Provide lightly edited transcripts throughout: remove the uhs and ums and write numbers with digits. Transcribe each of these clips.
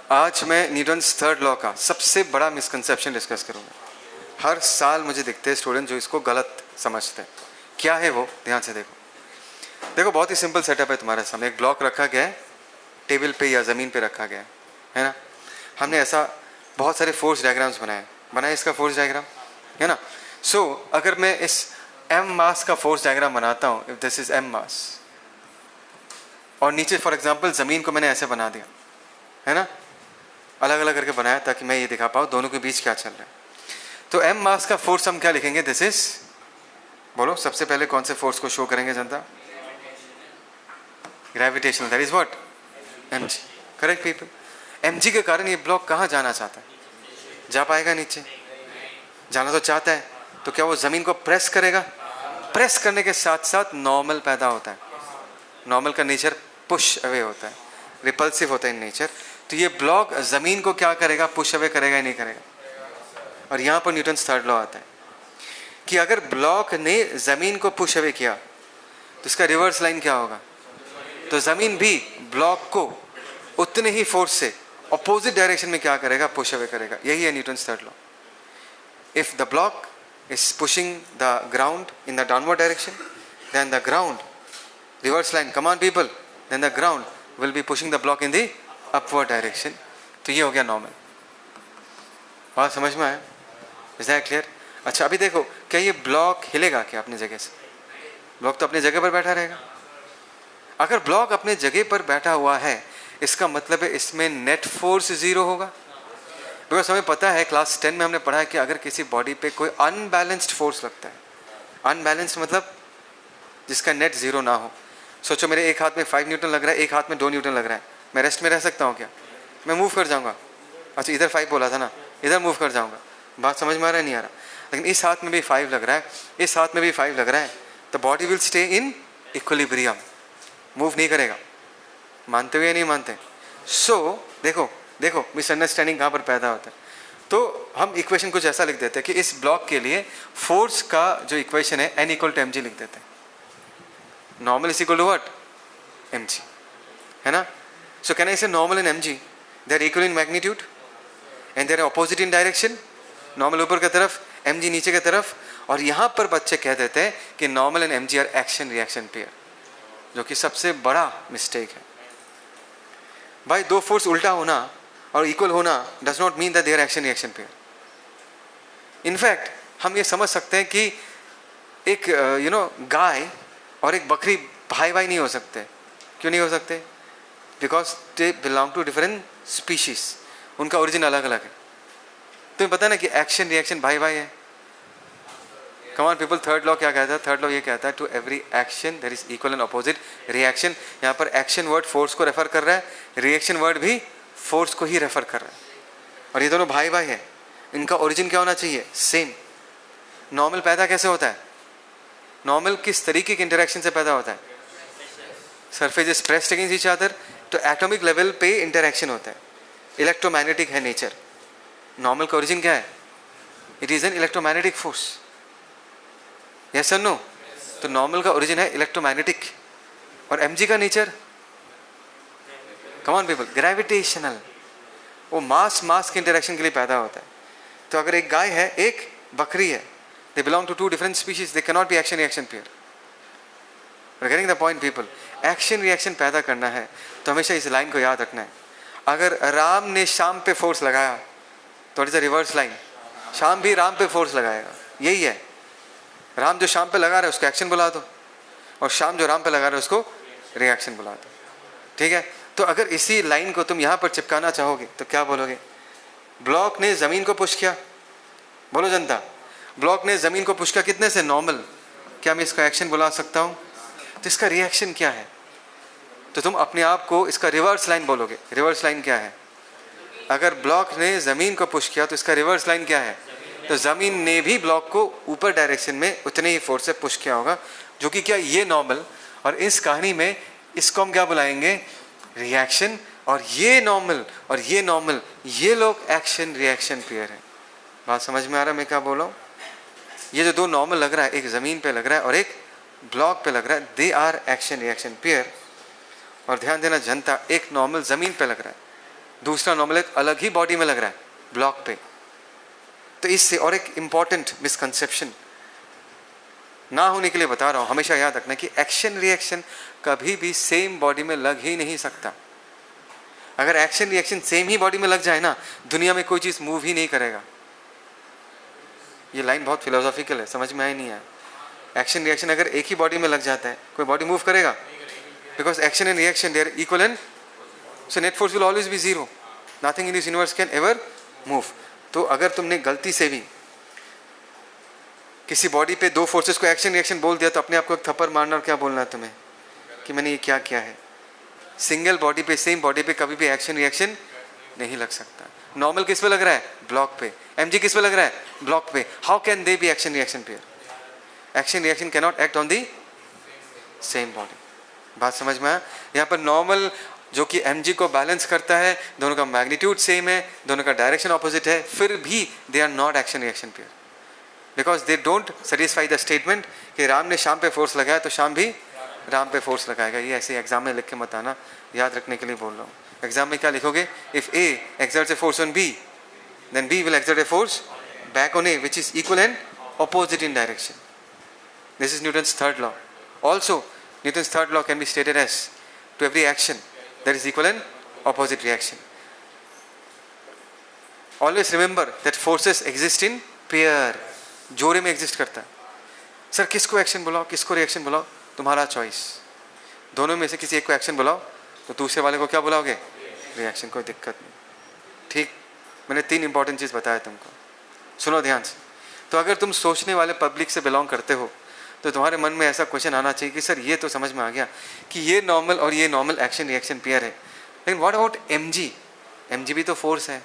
आज मैं Newton's third law का सबसे बड़ा मिसकंसेप्शन डिस्कस करूँगा। हर साल मुझे दिखते हैं स्टूडेंट जो इसको गलत समझते हैं। क्या है वो, ध्यान से देखो। देखो बहुत ही सिंपल सेटअप है तुम्हारे सामने। एक ब्लॉक रखा गया है, टेबल पे या ज़मीन पे रखा गया है ना। हमने ऐसा बहुत सारे फोर्स डायग्राम्स बनाए इसका फोर्स डायग्राम, है ना। सो अगर मैं इस m मास का फोर्स डायग्राम बनाता हूँ, इफ दिस इज m मास, और नीचे फॉर एग्जांपल ज़मीन को मैंने ऐसे बना दिया, है ना, अलग अलग करके बनाया ताकि मैं ये दिखा पाऊँ दोनों के बीच क्या चल रहा है। तो m मास का फोर्स हम क्या लिखेंगे, दिस इज, बोलो सबसे पहले कौन से फोर्स को शो करेंगे जनता? Gravitational, that is what, mg, correct people. mg के कारण ये ब्लॉक कहाँ जाना चाहता है? जा पाएगा नीचे? जाना तो चाहता है, तो क्या वो ज़मीन को प्रेस करेगा? प्रेस करने के साथ साथ नॉर्मल पैदा होता है। नॉर्मल का नेचर पुश अवे होता है, रिपल्सिव होता है इन नेचर। तो ये ब्लॉक ज़मीन को क्या करेगा, पुश अवे करेगा या नहीं करेगा? और यहाँ पर न्यूटन्स थर्ड लॉ आता है कि अगर ब्लॉक ने ज़मीन को पुश अवे किया तो इसका रिवर्स लाइन क्या होगा? तो ज़मीन भी ब्लॉक को उतने ही फोर्स से अपोजिट डायरेक्शन में क्या करेगा, पुश अवे करेगा। यही है Newton's third law. If the block is pushing the ground in the downward direction, then the ground, reverse line, come on people, then the ground will be pushing the block in the upward direction. तो ये हो गया normal. बात समझ में आया? Is that clear? अच्छा अभी देखो, क्या ये ब्लॉक हिलेगा क्या अपनी जगह से? ब्लॉक तो अपनी जगह पर बैठा रहेगा। अगर ब्लॉक अपने जगह पर बैठा हुआ है, इसका मतलब है इसमें नेट फोर्स जीरो होगा। बिकॉज हमें पता है, क्लास 10 में हमने पढ़ा है कि अगर किसी बॉडी पे कोई अनबैलेंस्ड फोर्स लगता है, अनबैलेंस्ड मतलब जिसका नेट जीरो ना हो। सोचो मेरे एक हाथ में 5 न्यूटन लग रहा है, एक हाथ में 2 न्यूटन लग रहा है, मैं रेस्ट में रह सकता हूँ क्या? मैं मूव कर जाऊँगा। अच्छा इधर 5 बोला था ना, इधर मूव कर जाऊँगा। बात समझ में आ रहा है नहीं आ रहा? लेकिन इस हाथ में भी 5 लग रहा है, इस हाथ में भी 5 लग रहा है, तो body will stay in equilibrium, move नहीं करेगा। मानते हो या नहीं मानते? सो देखो मिसअंडरस्टैंडिंग कहाँ पर पैदा होता है। तो हम इक्वेशन कुछ ऐसा लिख देते हैं कि इस ब्लॉक के लिए फोर्स का जो इक्वेशन है n इक्वल टू mg लिख देते हैं। Normal is equal to what, mg, है ना। So can I say normal and mg, they are equal in magnitude and they are opposite in direction. Normal ऊपर की तरफ, mg नीचे की तरफ। और यहाँ पर बच्चे कह देते हैं कि normal and mg are action reaction pair, जो कि सबसे बड़ा मिस्टेक है। भाई दो फोर्स उल्टा होना और इक्वल होना does not mean that they are action reaction pair. In fact हम ये समझ सकते हैं कि एक गाय और एक बकरी भाई भाई नहीं हो सकते। क्यों नहीं हो सकते? Because they belong to different species, उनका ओरिजिन अलग अलग है। तुम्हें पता है ना कि एक्शन रिएक्शन भाई भाई है। Come on people, third law क्या कहता है? थर्ड लॉ ये कहता है to every action there is equal and opposite reaction. यहाँ पर एक्शन वर्ड फोर्स को रेफर कर रहा है, रिएक्शन वर्ड भी फोर्स को ही रेफर कर रहा है। और ये दोनों भाई भाई है, इनका ओरिजिन क्या होना चाहिए? सेम। नॉर्मल पैदा कैसे होता है? नॉर्मल किस तरीके के इंटरेक्शन से पैदा होता है? Surface is pressed against each other, तो एटॉमिक लेवल पे इंटरेक्शन होता है। इलेक्ट्रोमैग्नेटिक है नेचर। नॉर्मल का ओरिजिन क्या है? It is an electromagnetic force. Yes और नो? तो नॉर्मल का ओरिजिन है इलेक्ट्रोमैग्नेटिक। और mg का nature, come on people, gravitational. वो मास के इंटरेक्शन के लिए पैदा होता है। तो अगर एक गाय है, एक बकरी है, they belong to two different species, they can not be action reaction pair. You are getting the point people? Action reaction पैदा करना है तो हमेशा इस लाइन को याद रखना है। अगर राम ने श्याम पे फोर्स लगाया तो it is a reverse line, Shyam भी राम पे फोर्स लगाएगा। यही है, राम जो श्याम पे लगा रहा है उसको एक्शन बुला दो, और श्याम जो राम पे लगा रहा है उसको रिएक्शन बुला दो। ठीक है? तो अगर इसी लाइन को तुम यहाँ पर चिपकाना चाहोगे तो क्या बोलोगे? ब्लॉक ने ज़मीन को पुश किया, बोलो जनता, ब्लॉक ने ज़मीन को पुश किया कितने से? नॉर्मल। क्या मैं इसका एक्शन बुला सकता हूँ? तो इसका रिएक्शन क्या है? तो तुम अपने आप को इसका रिवर्स लाइन बोलोगे। रिवर्स लाइन क्या है? अगर ब्लॉक ने ज़मीन को पुश किया तो इसका रिवर्स लाइन क्या है? तो ज़मीन ने भी ब्लॉक को ऊपर डायरेक्शन में उतने ही फोर्स से पुश किया होगा, जो कि क्या ये नॉर्मल। और इस कहानी में इसको हम क्या बुलाएंगे? रिएक्शन। और ये नॉर्मल और ये नॉर्मल, ये लोग एक्शन रिएक्शन पेयर है। बात समझ में आ रहा है मैं क्या बोल रहा हूँ? ये जो दो नॉर्मल लग रहा है, एक ज़मीन पे लग रहा है और एक ब्लॉक पे लग रहा है, they are action reaction pair. और ध्यान देना जनता, एक नॉर्मल ज़मीन पे लग रहा है दूसरा नॉर्मल एक अलग ही बॉडी में लग रहा है ब्लॉक पे। तो इससे और एक इंपॉर्टेंट मिसकंसेप्शन ना होने के लिए बता रहा हूँ, हमेशा याद रखना कि एक्शन रिएक्शन कभी भी सेम बॉडी में लग ही नहीं सकता। अगर एक्शन रिएक्शन सेम ही बॉडी में लग जाए ना, दुनिया में कोई चीज़ मूव ही नहीं करेगा। ये लाइन बहुत फिलोसॉफिकल है, समझ में आया नहीं आया? एक्शन रिएक्शन अगर एक ही बॉडी में लग जाता है, कोई बॉडी मूव करेगा? Because action and reaction they are equal and so net force will always be zero. Nothing in this universe can ever move. तो अगर तुमने गलती से भी किसी बॉडी पे दो फोर्सेस को एक्शन रिएक्शन बोल दिया, तो अपने आप को एक थप्पड़ मारना और क्या बोलना है तुम्हें कि मैंने ये क्या किया है। सिंगल बॉडी पे, सेम बॉडी पे कभी भी एक्शन रिएक्शन नहीं लग सकता। नॉर्मल किस पे लग रहा है? ब्लॉक पे। एमजी किस पे लग रहा है? ब्लॉक पे। How can they B action reaction pair? Action reaction can not act on the same body. बात समझ में आया? यहाँ पर नॉर्मल जो कि mg को बैलेंस करता है, दोनों का मैग्नीट्यूड सेम है, दोनों का डायरेक्शन ऑपोजिट है, फिर भी they are not action reaction pair, because they don't satisfy the statement कि राम ने शाम पे फोर्स लगाया तो शाम भी राम पे फोर्स लगाएगा। ये ऐसे एग्जाम में लिख के मत आना, याद रखने के लिए बोल रहा हूँ। एग्जाम में क्या लिखोगे? If A exerts a force on B, then B will exert a force back on A, which is equal and opposite in direction. This is Newton's third law. Also, Newton's third law can be stated as to every action there is equal and opposite reaction. Always remember that forces exist in pair. जोड़े में exist करता है। Sir किसको action बुलाओ, किसको reaction बुलाओ? तुम्हारा choice. दोनों में से किसी एक को एक्शन बुलाओ तो दूसरे वाले को क्या बुलाओगे? रिएक्शन। कोई दिक्कत नहीं, ठीक? मैंने 3 इंपॉर्टेंट चीज़ बताया तुमको, सुनो ध्यान से। तो अगर तुम सोचने वाले पब्लिक से बिलोंग करते हो तो तुम्हारे मन में ऐसा क्वेश्चन आना चाहिए कि सर ये तो समझ में आ गया कि ये नॉर्मल और ये नॉर्मल एक्शन रिएक्शन पेयर है, लेकिन व्हाट अबाउट एमजी? एमजी भी तो फोर्स है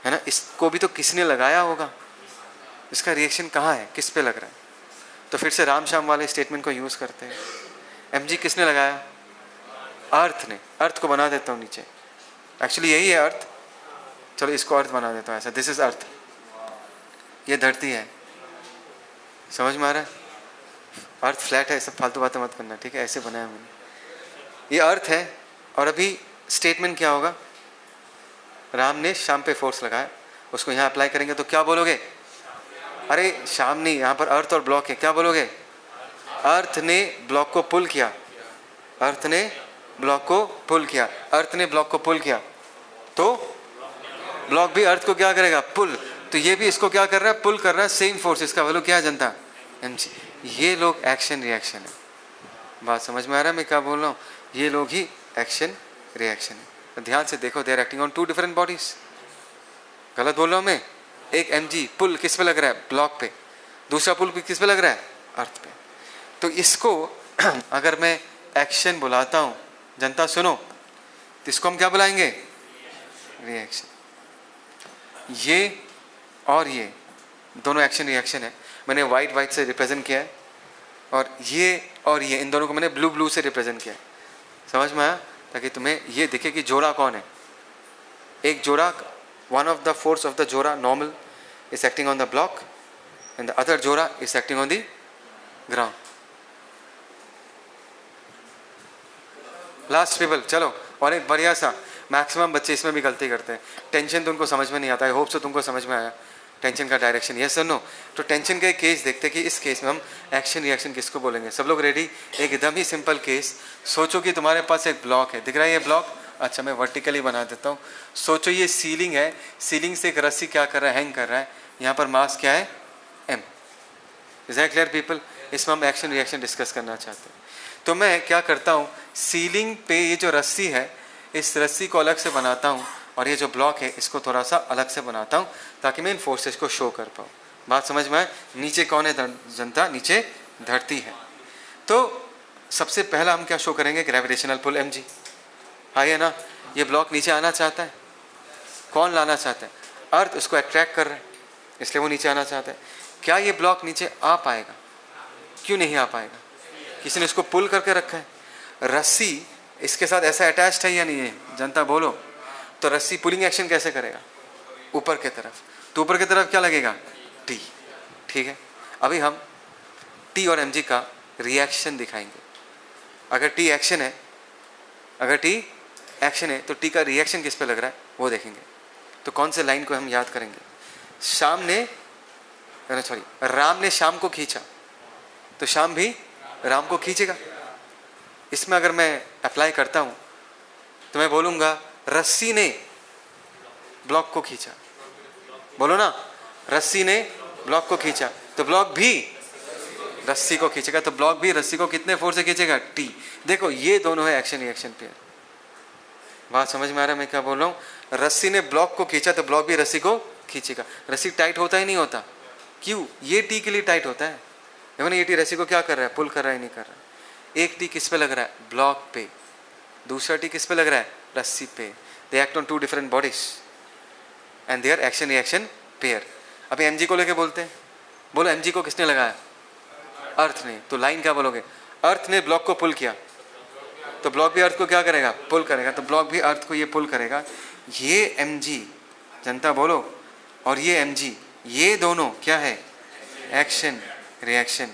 ना? इसको भी तो किसने लगाया होगा, इसका रिएक्शन कहाँ है, किस पे लग रहा है? तो फिर से राम श्याम वाले स्टेटमेंट को यूज़ करते हैं। एमजी किसने लगाया? अर्थ ने। अर्थ को बना देता हूँ नीचे, एक्चुअली यही है अर्थ। चलो इसको अर्थ बना देता हूँ ऐसा, दिस इज अर्थ, ये धरती है। समझ में आ रहा है? अर्थ फ्लैट है, सब फालतू बातें मत करना, ठीक है? ऐसे बनाया मैंने, ये अर्थ है। और अभी स्टेटमेंट क्या होगा? राम ने शाम पे फोर्स लगाया, उसको यहाँ अप्लाई करेंगे तो क्या बोलोगे? अरे शाम नहीं, यहाँ पर अर्थ और ब्लॉक है, क्या बोलोगे? अर्थ ने ब्लॉक को पुल किया, अर्थ ने ब्लॉक को पुल किया, अर्थ ने ब्लॉक को पुल किया, तो ब्लॉक भी अर्थ को क्या करेगा? पुल। तो ये भी इसको क्या कर रहा है? पुल कर रहा है। सेम फोर्स, इसका वैल्यू क्या है? जनता mg। ये लोग एक्शन रिएक्शन है। बात समझ में आ रहा है मैं क्या बोल रहा हूँ? ये लोग ही एक्शन रिएक्शन है। तो ध्यान से देखो, they are acting on 2 different bodies. गलत बोल रहा हूँ मैं? एक mg पुल किस पे लग रहा है? ब्लॉक पे। दूसरा पुल किस पे लग रहा है? अर्थ पे। तो इसको अगर मैं एक्शन बुलाता हूँ, जनता सुनो, तो इसको हम क्या बुलाएंगे? रिएक्शन। ये और ये दोनों एक्शन रिएक्शन है, मैंने वाइट वाइट से रिप्रेजेंट किया है, और ये और ये इन दोनों को मैंने ब्लू ब्लू से रिप्रेजेंट किया है। समझ में आया? ताकि तुम्हें ये दिखे कि जोड़ा कौन है। एक जोड़ा, one of the force of the जोड़ा normal is acting on the block and the other जोड़ा is acting on the ground. Last people, चलो। और एक बढ़िया सा, मैक्सिमम बच्चे इसमें भी गलती करते हैं, टेंशन तो उनको समझ में नहीं आता है। होप सो तुमको समझ में आया टेंशन का डायरेक्शन, यस सर नो? तो टेंशन का एक केस देखते हैं कि इस केस में हम एक्शन रिएक्शन किसको बोलेंगे। सब लोग रेडी? एकदम ही सिंपल केस। सोचो कि तुम्हारे पास एक ब्लॉक है, दिख रहा है ये ब्लॉक? अच्छा मैं वर्टिकली बना देता हूँ। सोचो ये सीलिंग है, सीलिंग से एक रस्सी क्या कर रहा है? हैंग कर रहा है। यहाँ पर मास क्या है? m। Is that clear people? इसमें हम एक्शन रिएक्शन डिस्कस करना चाहते हैं। तो मैं क्या करता हूँ, सीलिंग पे ये जो रस्सी है, इस रस्सी को अलग से बनाता हूँ, और ये जो ब्लॉक है इसको थोड़ा सा अलग से बनाता हूँ, ताकि मैं इन फोर्सेस को शो कर पाऊँ। बात समझ में आए? नीचे कौन है जनता? नीचे धरती है। तो सबसे पहला हम क्या शो करेंगे? Gravitational pull mg। है ना? ये ब्लॉक नीचे आना चाहता है, कौन लाना चाहता है? अर्थ उसको अट्रैक्ट कर रहा है, इसलिए वो नीचे आना चाहता है। क्या ये ब्लॉक नीचे आ पाएगा? क्यों नहीं आ पाएगा? किसी ने इसको पुल करके रखा है। रस्सी इसके साथ ऐसा अटैच्ड है या नहीं है? जनता बोलो। तो रस्सी पुलिंग एक्शन कैसे करेगा? ऊपर की तरफ। तो ऊपर की तरफ क्या लगेगा? टी। ठीक है, अभी हम टी और mg का रिएक्शन दिखाएंगे। अगर टी एक्शन है, अगर टी एक्शन है तो टी का रिएक्शन किस पे लग रहा है वो देखेंगे। तो कौन से लाइन को हम याद करेंगे? श्याम ने सॉरी राम ने श्याम को खींचा तो श्याम भी राम को खींचेगा। इसमें अगर मैं अप्लाई करता हूं तो मैं बोलूंगा रस्सी ने ब्लॉक को खींचा। बोलो ना, रस्सी ने ब्लॉक को खींचा तो ब्लॉक भी रस्सी को खींचेगा। तो ब्लॉक भी रस्सी को कितने फोर्स से खींचेगा? टी। देखो ये दोनों है एक्शन रिएक्शन पेयर। बात समझ में आ रहा है मैं क्या बोल रहा हूँ? रस्सी ने ब्लॉक को खींचा तो ब्लॉक भी रस्सी को खींचेगा। रस्सी टाइट होता ही नहीं होता। क्यों? ये टी के लिए टाइट होता है। देखो ना ये टी रस्सी को क्या कर रहा है? पुल कर रहा है नहीं कर रहा है। एक टी किस पे लग रहा है? ब्लॉक पे। दूसरा टी किस पे लग रहा है? रस्सी पे। They act on two different bodies and they're action reaction pair. अभी एमजी को लेके बोलते हैं, बोलो एमजी को किसने लगाया? अर्थ ने। तो लाइन क्या बोलोगे? अर्थ ने ब्लॉक को पुल किया तो ब्लॉक भी अर्थ को क्या करेगा? पुल करेगा। तो ब्लॉक भी अर्थ को ये पुल करेगा। ये एमजी, जनता बोलो, और ये एमजी, ये दोनों क्या है? Action reaction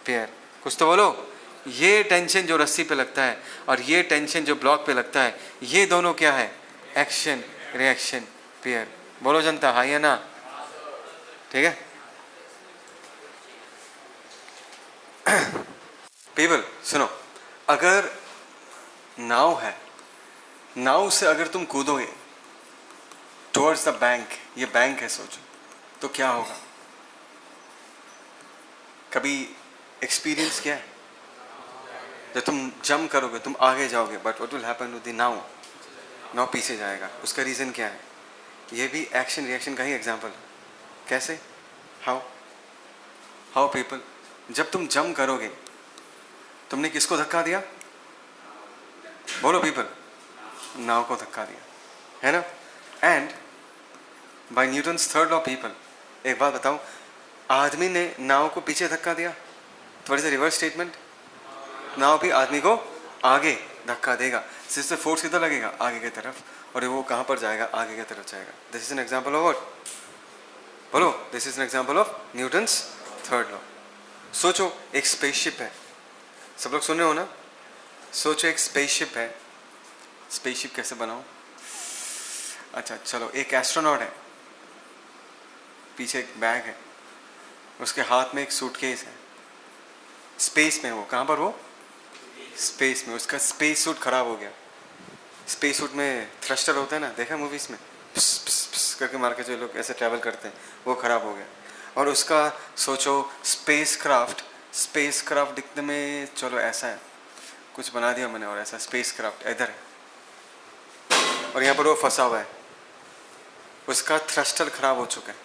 pair. कुछ तो बोलो। ये टेंशन जो रस्सी पे लगता है और ये टेंशन जो ब्लॉक पे लगता है, ये दोनों क्या है? Action reaction pair. बोलो जनता, हाँ या ना? ठीक है। पीपल सुनो, अगर नाव है, नाव से अगर तुम कूदोगे टुवर्ड्स द बैंक, ये बैंक है सोचो, तो क्या होगा? कभी एक्सपीरियंस किया है? जब तुम जंप करोगे तुम आगे जाओगे, but what will happen to the नाव? नाव पीछे जाएगा। उसका रीज़न क्या है? ये भी एक्शन रिएक्शन का ही एग्जाम्पल है। कैसे? हाउ पीपल, जब तुम जंप करोगे तुमने किसको धक्का दिया? बोलो पीपल, नाव को धक्का दिया, है ना? And by Newton's third law people, एक बात बताऊं, आदमी ने नाव को पीछे धक्का दिया तो what is the reverse statement? नाव भी आदमी को आगे धक्का देगा। जिससे फोर्स किधर लगेगा? आगे की तरफ। और वो कहाँ पर जाएगा? आगे की तरफ जाएगा। This is an example of what? बोलो, this is an example of Newton's third law. सोचो एक स्पेसशिप है, सब लोग सुन रहे हो ना? सोचो एक स्पेसशिप है। स्पेसशिप कैसे बनाओ? अच्छा चलो, एक एस्ट्रोनॉट है, पीछे एक बैग है, उसके हाथ में एक सूटकेस है, स्पेस में। वो कहाँ पर? वो स्पेस में। उसका स्पेस सूट खराब हो गया। स्पेस सूट में थ्रस्टर होता है ना, देखा मूवीज में, पिस पिस पिस करके मार के जो लोग ऐसे ट्रैवल करते हैं, वो खराब हो गया। और उसका सोचो स्पेस क्राफ्ट दिखने में, चलो ऐसा है, कुछ बना दिया मैंने और ऐसा स्पेस क्राफ्ट इधर है और यहाँ पर वो फंसा हुआ है। उसका थ्रस्टर खराब हो चुका है,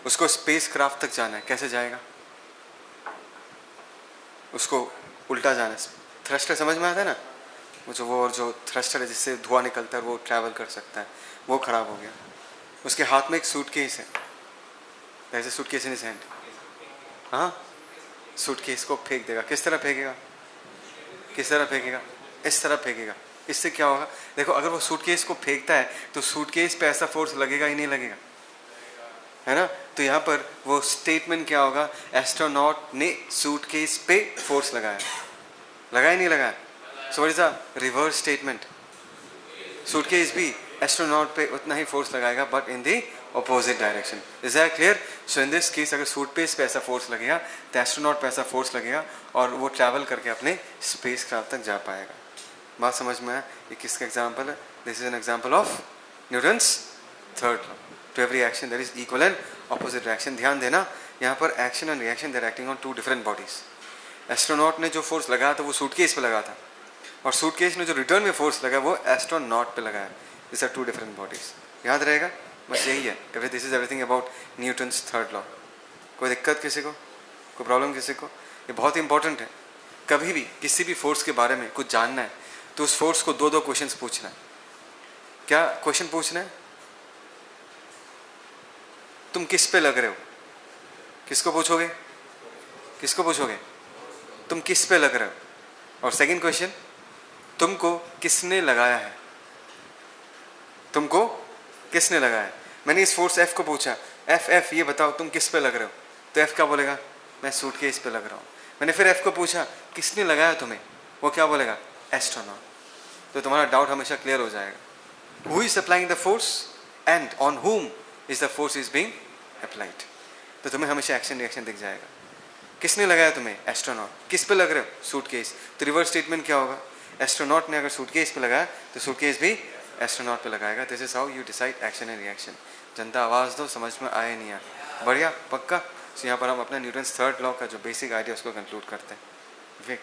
उसको स्पेस क्राफ्ट तक जाना है। कैसे जाएगा? उसको उल्टा जाना है। थ्रस्टर समझ में आता है ना? वो जो थ्रस्टर है जिससे धुआं निकलता है, वो ट्रैवल कर सकता है, वो खराब हो गया। उसके हाथ में एक सूटकेस है, ऐसे सूटकेस इन हिज हैंड। हाँ, सूटकेस को फेंक देगा। किस तरह फेंकेगा? किस तरह फेंकेगा? इस तरह फेंकेगा। इससे क्या होगा? देखो, अगर वो सूटकेस को फेंकता है तो सूटकेस पे ऐसा फोर्स लगेगा ही नहीं लगेगा, है ना? तो यहाँ पर वो स्टेटमेंट क्या होगा? एस्ट्रोनॉट ने सूटकेस पे फोर्स लगाया, लगाया नहीं लगाया? So what is the reverse statement? Suitcase भी एस्ट्रोनॉट पे उतना ही फोर्स लगाएगा, but in the opposite direction. Is that clear? So in this case अगर सूटकेस पे ऐसा फोर्स लगेगा तो एस्ट्रोनॉट पे ऐसा फोर्स लगेगा और वो ट्रैवल करके अपने स्पेस क्राफ्ट तक जा पाएगा। बात समझ में आया? ये किसका एग्जाम्पल है? This is an example of Newton's third law. To every action there is equal and opposite reaction. ध्यान देना, यहाँ पर action and reaction they're acting on two different bodies. Astronaut ने जो फोर्स लगाया था वो सूटकेस पे लगा था, और सूटकेस ने जो रिटर्न में फोर्स लगा वो एस्ट्रोनॉट पे लगाया। This are two different bodies. याद रहेगा? बस यही है। This is everything about Newton's third law. कोई दिक्कत किसी को? कोई प्रॉब्लम किसी को? ये बहुत इंपॉर्टेंट है। कभी भी किसी भी फोर्स के बारे में कुछ जानना है तो उस फोर्स को दो क्वेश्चंस पूछना है। क्या क्वेश्चन पूछना है? तुम किस पे लग रहे हो? किसको पूछोगे? किसको पूछोगे? तुम किस पे लग रहे हो? और सेकंड क्वेश्चन, तुमको किसने लगाया है? तुमको किसने लगाया है? मैंने इस फोर्स F को पूछा, F ये बताओ तुम किस पे लग रहे हो? तो F क्या बोलेगा? मैं सूटकेस पे लग रहा हूँ। मैंने फिर F को पूछा किसने लगाया तुम्हें? वो क्या बोलेगा? एस्ट्रोनॉट। तो तुम्हारा डाउट हमेशा क्लियर हो जाएगा। Who is applying the force and on हुम is the force is being applied. तो तुम्हें हमेशा एक्शन रिएक्शन दिख जाएगा। किसने लगाया तुम्हें? एस्ट्रोनॉट। किस पे लग रहे हो? सूटकेस। तो रिवर्स स्टेटमेंट क्या होगा? एस्ट्रोनॉट ने अगर सूटकेस पे लगाया तो सूटकेस भी एस्ट्रोनॉट पे लगाएगा। This is how you decide action and reaction. जनता आवाज़ दो, समझ में आए नहीं आए? बढ़िया, पक्का। तो यहाँ पर हम अपना न्यूटन्स थर्ड लॉ का जो बेसिक आइडिया उसको कंक्लूड करते हैं। विवेक,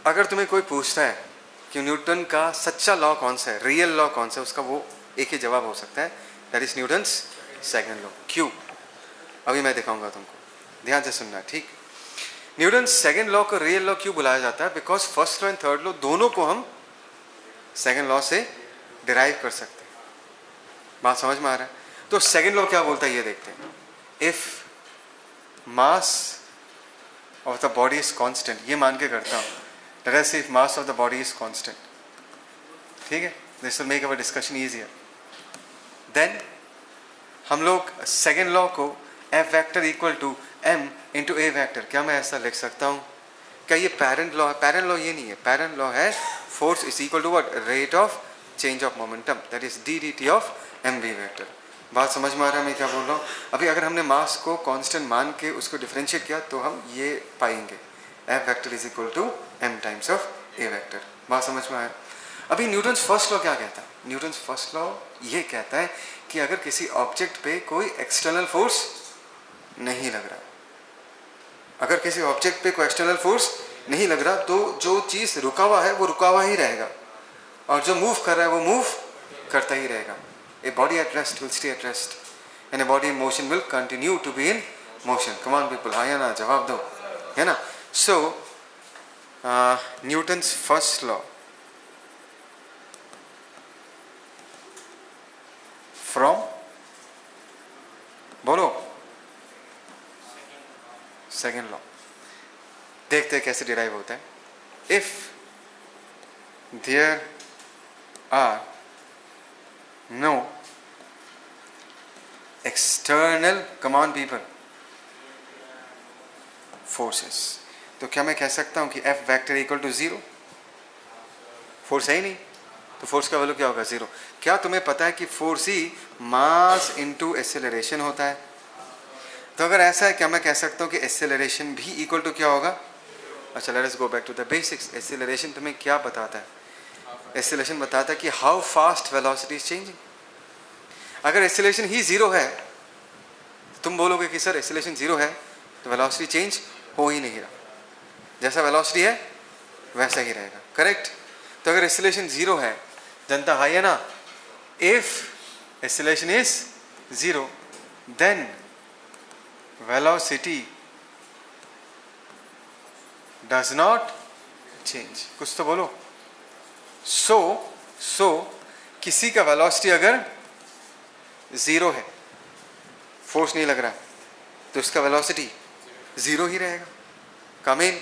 अगर तुम्हें कोई पूछता है कि न्यूटन का सच्चा लॉ कौन सा है, रियल लॉ कौन सा है, उसका वो एक ही जवाब हो सकता है, that is Newton's second law. क्यों? अभी मैं दिखाऊंगा तुमको, ध्यान से सुनना, ठीक? न्यूटन सेकंड लॉ को रियल लॉ क्यों बुलाया जाता है? Because first law and third law दोनों को हम सेकंड लॉ से डिराइव कर सकते हैं। बात समझ में आ रहा है? तो सेकंड लॉ क्या बोलता है ये देखते हैं। If mass of the body is constant, ये मान के करता हूँ, let us say if mass of the body is constant, ठीक है, this will make our discussion easier. Then हम लोग सेकंड लॉ को F vector equal to M into A vector, क्या मैं ऐसा लिख सकता हूँ? क्या ये पेरेंट लॉ है? पेरेंट लॉ ये नहीं है। पेरेंट लॉ है force is equal to what? Rate of change of momentum, that is D D T of M V vector. बात समझ में आ रहा है मैं क्या बोल रहा हूँ? अभी अगर हमने मास को कांस्टेंट मान के उसको डिफरेंशिएट किया तो हम ये पाएंगे, F vector is equal to M times of A vector. बात समझ में आया? अभी न्यूटन्स फर्स्ट लॉ क्या कहता है? न्यूटन्स फर्स्ट लॉ ये कहता है कि अगर किसी ऑब्जेक्ट पे कोई एक्सटर्नल फोर्स नहीं लग रहा, अगर किसी ऑब्जेक्ट पे कोई एक्सटर्नल फोर्स नहीं लग रहा, तो जो चीज़ रुका हुआ है वो रुका हुआ ही रहेगा, और जो मूव कर रहा है वो मूव करता ही रहेगा। A body at rest will stay at rest and a body in motion will continue to be in motion. Come on people, हाँ या ना? जवाब दो, है ना? So Newton's first law from, बोलो, सेकेंड लॉ। देखते हैं कैसे डिराइव होता है। If there are no external, come on people, forces, तो क्या मैं कह सकता हूं कि F vector equal to zero? Force है ही नहीं, तो फोर्स का वैल्यू क्या होगा? जीरो। क्या तुम्हें पता है कि फोर्स ही मास इनटू एक्सेलरेशन होता है? तो अगर ऐसा है, क्या मैं कह सकता हूँ कि एक्सेलरेशन भी इक्वल टू क्या होगा? अच्छा, let us go back to the basics. Acceleration तुम्हें क्या बताता है? एक्सेलरेशन बताता है कि how fast velocity is changing. अगर एक्सेलरेशन ही जीरो है, तुम बोलोगे कि सर एक्सेलरेशन जीरो है तो वेलोसिटी चेंज हो ही नहीं रहा, जैसा वेलोसिटी है वैसा ही रहेगा, करेक्ट? तो अगर एक्सेलरेशन जीरो है, जनता हाई है ना? If acceleration is zero then velocity does not change। कुछ तो बोलो। so किसी का velocity अगर जीरो है, फोर्स नहीं लग रहा, तो उसका velocity जीरो ही रहेगा। कम इन,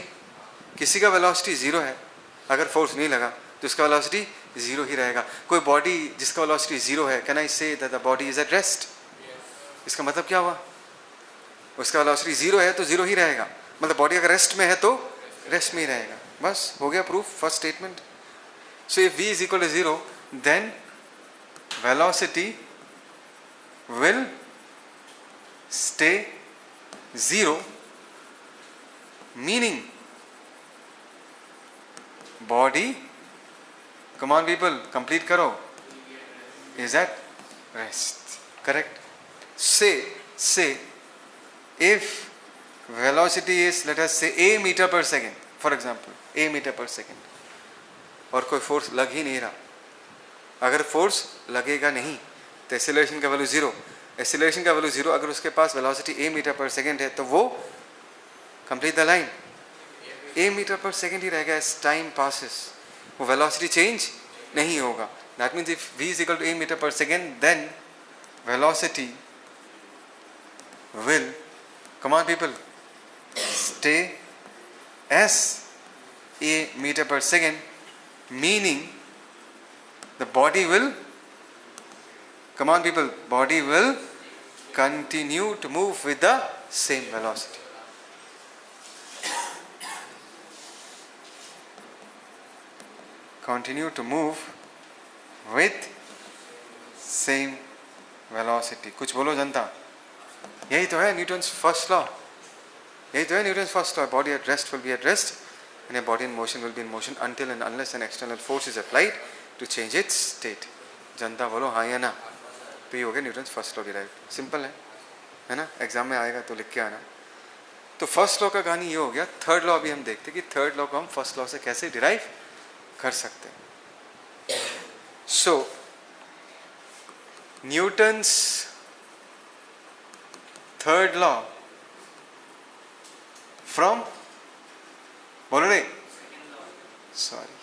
किसी का velocity जीरो है, अगर फोर्स नहीं लगा तो उसका velocity जीरो ही रहेगा। कोई बॉडी जिसका velocity जीरो है, can I say that the body is at rest? इसका मतलब क्या हुआ? उसका वेलोसिटी जीरो है तो जीरो ही रहेगा, मतलब बॉडी अगर रेस्ट में है तो रेस्ट में ही रहेगा। बस हो गया proof, first statement. So if v is equal to zero then velocity will stay zero, meaning body, come on people complete करो, is at rest, correct? Say if velocity is, let us say, a meter per second, for example, a meter per second, और कोई force लग ही नहीं रहा, अगर force लगेगा नहीं तो एक्सेलरेशन का वैल्यू जीरो। एक्सेलरेशन का वैल्यू जीरो, अगर उसके पास velocity a metre per second है तो वो complete the line a metre per second ही रहेगा। एज टाइम पासिस वो वेलोसिटी चेंज नहीं होगा। That means if v is equal to a metre per second then velocity will, come on people, stay as a meter per second, meaning the body will, come on people, body will continue to move with the same velocity. continue to move with same velocity. कुछ बोलो जनता, यही तो है Newton's first law, यही तो है Newton's first law. Body at rest will be at rest and a body in motion will be in motion until and unless an external force is applied to change its state. जनता बोलो हाँ या ना. तो ये हो गया Newton's first law derive. Simple है ना. एग्जाम में आएगा तो लिख के आना. तो फर्स्ट लॉ का कहानी ये हो गया. थर्ड लॉ अभी हम देखते हैं कि थर्ड लॉ को हम फर्स्ट लॉ से कैसे डिराइव कर सकते हैं. सो न्यूटन्स थर्ड लॉ फ्रॉम, बोलो रे, सॉरी,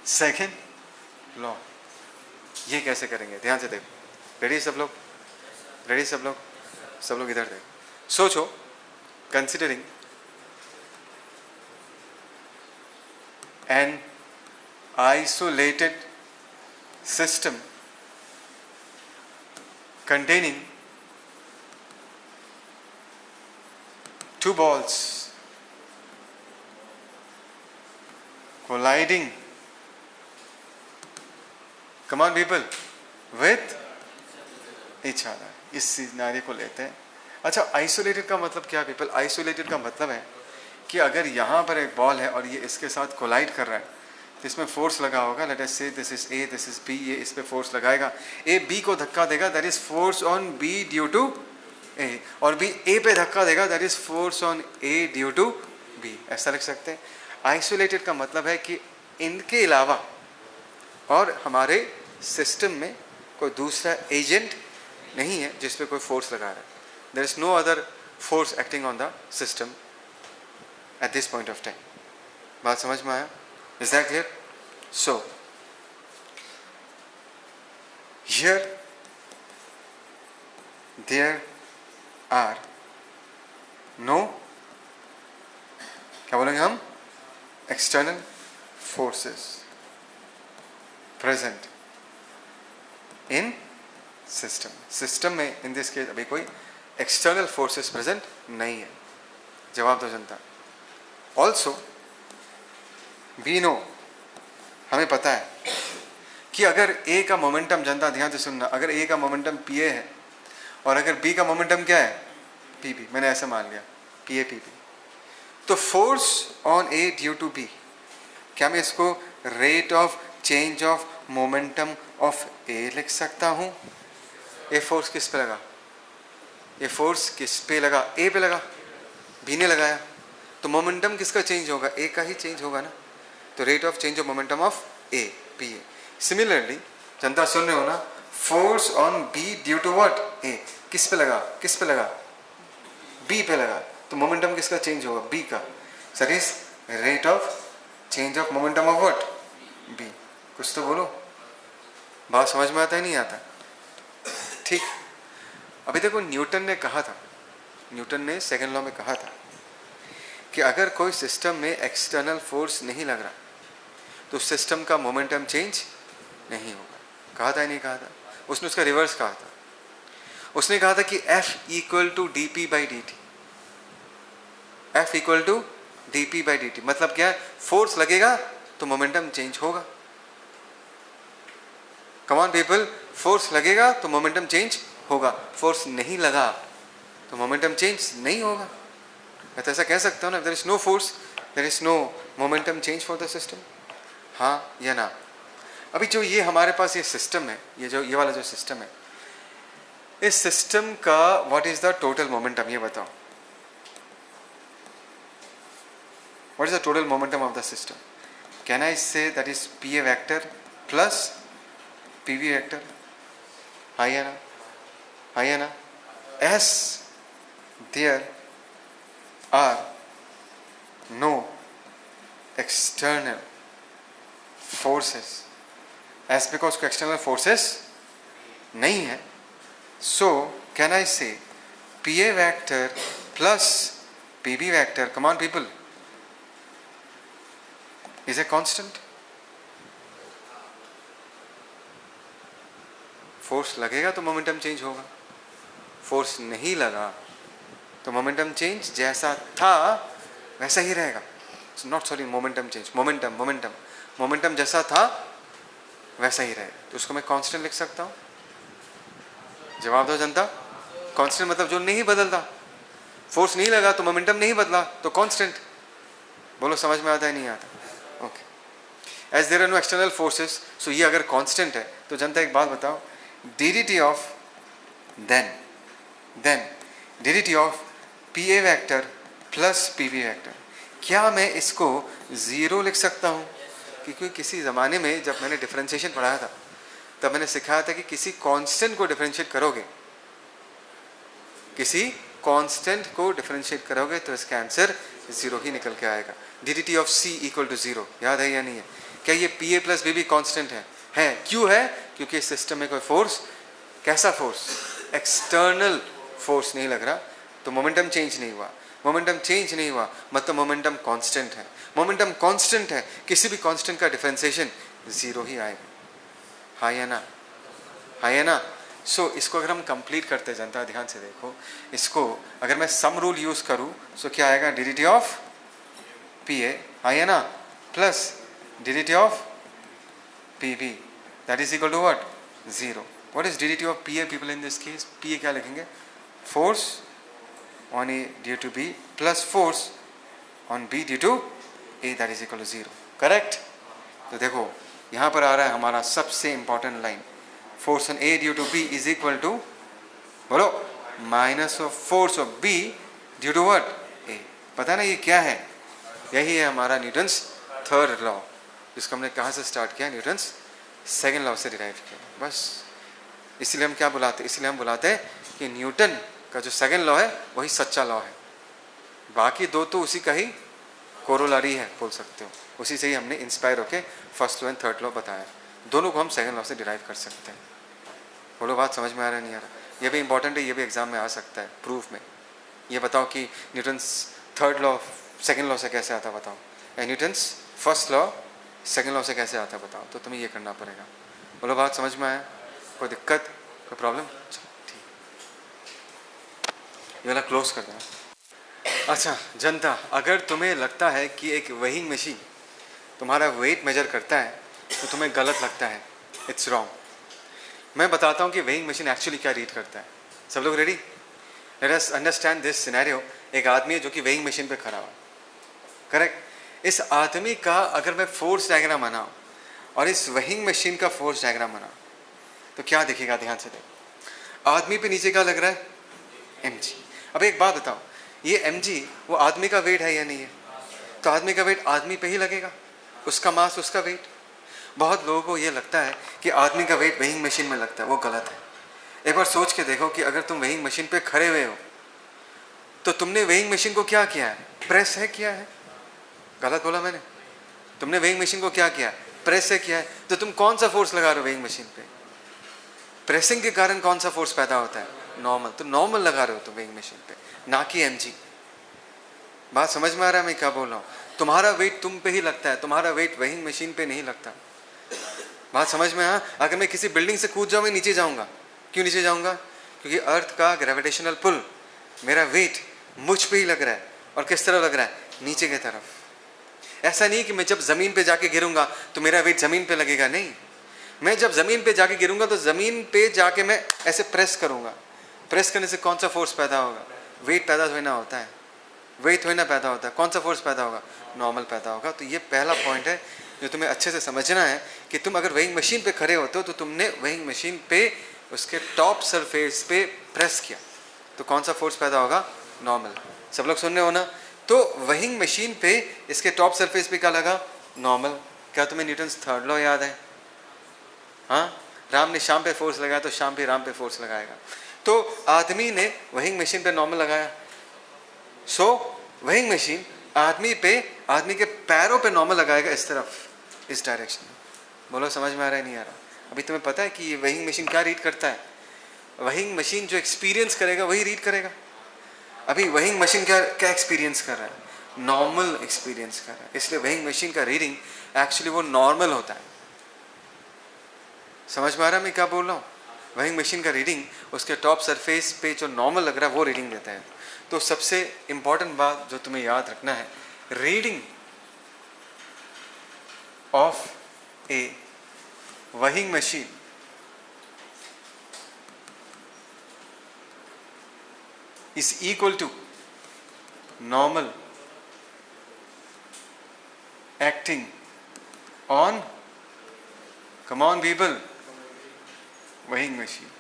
सेकेंड लॉ. ये कैसे करेंगे, ध्यान से देखो. रेडी सब लोग, रेडी सब लोग, सब लोग इधर देखो. सोचो, considering an isolated system containing two balls colliding, come on people, with each other. इस सिनारियो को लेते हैं. अच्छा, आइसोलेटेड का मतलब क्या पीपल? आइसोलेटेड का मतलब है कि अगर यहाँ पर एक बॉल है और ये इसके साथ कोलाइड कर रहा है तो इसमें फोर्स लगा होगा. Let us say this is A, this is B. ये इस पे फोर्स लगाएगा, ए बी को धक्का देगा, that is force on B due to A. और बी ए पे धक्का देगा, that is force on A due to B. ऐसा लिख सकते हैं. आइसोलेटेड का मतलब है कि इनके अलावा और हमारे सिस्टम में कोई दूसरा एजेंट नहीं है जिस पे कोई फोर्स लगा रहा है. There is no other force acting on the system at this point of time. बात समझ में आया? Is that clear? So, here there are no, क्या बोलेंगे हम, external forces present in system. System में in this case अभी कोई external forces present नहीं है. जवाब दो जनता. Also वी नो, हमें पता है कि अगर ए का मोमेंटम, जनता ध्यान से सुनना, अगर ए का मोमेंटम पी ए है और अगर बी का मोमेंटम क्या है, पी बी, मैंने ऐसा मान लिया पी ए पी बी, तो force on A due to B, क्या मैं इसको rate of change of momentum of A लिख सकता हूँ? ए फोर्स किस पे लगा? ये फोर्स किस पे लगा? ए पे लगा, बी ने लगाया, तो मोमेंटम किसका चेंज होगा? ए का ही चेंज होगा ना. तो rate of change of momentum of A, P A. Similarly जनता सुन रहे हो ना, force on B due to what, A, किस पे लगा, किस पे लगा, बी पे लगा, तो मोमेंटम किसका चेंज होगा? बी का. Sir is rate of change of momentum of what, B. कुछ तो बोलो, बात समझ में आता है नहीं आता? ठीक. अभी देखो, न्यूटन ने कहा था, न्यूटन ने सेकेंड लॉ में कहा था कि अगर कोई सिस्टम में एक्सटर्नल फोर्स नहीं लग रहा तो सिस्टम का मोमेंटम चेंज नहीं होगा. कहा था या नहीं कहा था? उसने उसका रिवर्स कहा था. उसने कहा था कि F equal to d p by d t. F equal to d p by d t मतलब क्या है? फोर्स लगेगा तो मोमेंटम चेंज होगा. कम ऑन पीपल, फोर्स लगेगा तो मोमेंटम चेंज होगा. फोर्स नहीं लगा तो मोमेंटम चेंज नहीं होगा. मैं तो ऐसा कह सकता हूँ ना, there is no force, there is no momentum change for the system. हाँ या ना? अभी जो ये हमारे पास ये सिस्टम है, ये वाला जो सिस्टम है, इस सिस्टम का what is the total momentum, ये बताओ. What is the total momentum of the system? Can I say that is p a vector plus p v vector? हाँ या ना? हाँ या ना? As there are no external forces. As because कोई external forces नहीं है, so can I say PA vector plus PB vector, come on people, is a constant? Force लगेगा तो मोमेंटम चेंज होगा, फोर्स नहीं लगा तो मोमेंटम चेंज जैसा था वैसा ही रहेगा. Not sorry momentum change, momentum momentum जैसा था वैसा ही रहेगा, तो उसको मैं कांस्टेंट लिख सकता हूँ। जवाब दो जनता। कांस्टेंट मतलब जो नहीं बदलता, फोर्स नहीं लगा तो मोमेंटम नहीं बदला तो कांस्टेंट। बोलो समझ में आता है नहीं आता? Okay. As there are no external forces, so ये अगर कांस्टेंट है तो जनता एक बात बताओ, D of then D of P A vector plus P B vector, क्या मैं इसको ज़ीरो लिख सकता हूँ? क्योंकि किसी ज़माने में जब मैंने डिफरेंशिएशन पढ़ाया था तब मैंने सिखाया था कि किसी कांस्टेंट को डिफरेंशिएट करोगे, किसी कांस्टेंट को डिफरेंशिएट करोगे तो इसका आंसर ज़ीरो ही निकल के आएगा। D of c equal to zero, याद है या नहीं है? क्या ये पी ए प्लस बी भी कॉन्स्टेंट है? क्यों है? क्योंकि इस सिस्टम में कोई फोर्स, कैसा फोर्स, एक्सटर्नल फोर्स नहीं लग रहा, तो मोमेंटम चेंज नहीं हुआ। मोमेंटम चेंज नहीं हुआ मतलब मोमेंटम कांस्टेंट है। मोमेंटम कांस्टेंट है, किसी भी कांस्टेंट का डिफरेंशिएशन ज़ीरो ही आएगा। हाँ या ना? हाँ या ना? सो इसको अगर हम कंप्लीट करते जनता, ध्यान से देखो, इसको अगर मैं सम रूल यूज़ करूँ सो क्या आएगा? डी ऑफ पी ए, हाँ या ना, plus d of p b, that is equal to what? Zero. What is d of P a people in this case? P a क्या लिखेंगे? Force on A due to b plus force on B due to a, that is equal to zero. Correct? तो देखो यहाँ पर आ रहा है हमारा सबसे important line, force on A due to b is equal to, बोलो, minus of force of B due to what? A. पता ना ये क्या है? यही है हमारा न्यूटन्स थर्ड लॉ, जिसको हमने कहाँ से स्टार्ट किया? न्यूटन्स सेकेंड लॉ से डिराइव किया। बस इसलिए हम क्या बुलाते, इसलिए हम बुलाते हैं कि न्यूटन का जो सेकेंड लॉ है वही सच्चा लॉ है, बाकी दो तो उसी का ही कोरोलरी है बोल सकते हो, उसी से ही हमने इंस्पायर होके first law and third law बताया, दोनों को हम सेकेंड लॉ से डिराइव कर सकते हैं। बोलो बात समझ में आ रहा है नहीं आ रहा? ये भी इंपॉर्टेंट है, ये भी एग्जाम में आ सकता है प्रूफ में। ये बताओ कि Newton's third law second law से कैसे आता बताओ, and Newton's first law second law से कैसे आता बताओ, तो तुम्हें ये करना पड़ेगा। बोलो बात समझ में आया? कोई दिक्कत, कोई प्रॉब्लम? ठीक, ये वाला क्लोज कर देना। अच्छा जनता, अगर तुम्हें लगता है कि एक वेइंग मशीन तुम्हारा वेट मेजर करता है तो तुम्हें गलत लगता है, इट्स रॉन्ग। मैं बताता हूँ कि वेइंग मशीन एक्चुअली क्या रीड करता है। सब लोग ready? Let us understand this scenario. एक आदमी है जो कि वेइंग मशीन पे खड़ा हुआ, करेक्ट? इस आदमी का अगर मैं फोर्स डायग्राम बनाऊँ और इस वेइंग मशीन का फोर्स डायग्राम बनाऊँ तो क्या दिखेगा? ध्यान से देखो। आदमी पे नीचे क्या लग रहा है? mg। अब एक बात बताओ, ये mg वो आदमी का वेट है या नहीं है? तो आदमी का वेट आदमी पे ही लगेगा, उसका मास उसका वेट। बहुत लोगों को ये लगता है कि आदमी का वेट वेइंग मशीन में लगता है, वो गलत है। एक बार सोच के देखो कि अगर तुम वेइंग मशीन पे खड़े हुए हो तो तुमने वेइंग मशीन को क्या किया है? प्रेस है किया है? गलत बोला मैंने? तुमने वेइंग मशीन को क्या किया? प्रेस है किया है। तो तुम कौन सा फोर्स लगा रहे हो वेइंग मशीन पे? प्रेसिंग के कारण कौन सा फोर्स पैदा होता है? नॉर्मल। तो नॉर्मल लगा रहे हो तुम वेइंग मशीन पे, ना कि mg। बात समझ में आ रहा है मैं क्या बोल रहा हूँ? तुम्हारा वेट तुम पे ही लगता है, तुम्हारा वेट वेइंग मशीन पे नहीं लगता। बात समझ में? हाँ, अगर मैं किसी बिल्डिंग से कूद जाऊँ मैं नीचे जाऊँगा, क्यों नीचे जाऊँगा? क्योंकि अर्थ का ग्रेविटेशनल पुल, मेरा वेट मुझ पे ही लग रहा है। और किस तरह लग रहा है? नीचे की तरफ। ऐसा नहीं कि मैं जब ज़मीन पे जाके गिरूंगा तो मेरा वेट ज़मीन पे लगेगा, नहीं। मैं जब ज़मीन पे जाके गिरूंगा तो ज़मीन पे जाके मैं ऐसे प्रेस करूंगा। प्रेस करने से कौन सा फोर्स पैदा होगा? वेट पैदा थोड़ी ना होता है, वेट थोड़ी ना पैदा होता है। कौन सा फोर्स पैदा होगा? नॉर्मल पैदा होगा। तो ये पहला पॉइंट है जो तुम्हें अच्छे से समझना है कि तुम अगर वेइंग मशीन पे खड़े होते हो तो तुमने वेइंग मशीन पे उसके टॉप सरफेस पे प्रेस किया तो कौन सा फोर्स पैदा होगा? नॉर्मल। सब लोग सुन रहे हो ना? तो वेइंग मशीन पे इसके टॉप सरफेस पे क्या लगा? नॉर्मल। क्या तुम्हें न्यूटन्स थर्ड लॉ याद है? हाँ, राम ने शाम पे फोर्स लगाया तो शाम पे राम पे फोर्स लगाएगा। तो आदमी ने वेइंग मशीन पे नॉर्मल लगाया, सो वेइंग मशीन आदमी पे, आदमी के पैरों पे नॉर्मल लगाएगा इस तरफ, इस डायरेक्शन में। बोलो समझ में आ रहा है नहीं आ रहा? अभी तुम्हें पता है कि ये वेइंग मशीन क्या रीड करता है? वेइंग मशीन जो एक्सपीरियंस करेगा वही रीड करेगा। अभी वेइंग मशीन क्या क्या एक्सपीरियंस कर रहा है? नॉर्मल एक्सपीरियंस कर रहा है, इसलिए वेइंग मशीन का रीडिंग एक्चुअली वो नॉर्मल होता है। समझ में आ रहा है मैं क्या बोल रहा हूँ? वेइंग मशीन का रीडिंग उसके टॉप सरफेस पे जो नॉर्मल लग रहा है वो रीडिंग देता है। तो सबसे इंपॉर्टेंट बात जो तुम्हें याद रखना है, reading of A weighing machine is equal to normal acting on, come on people, weighing machine.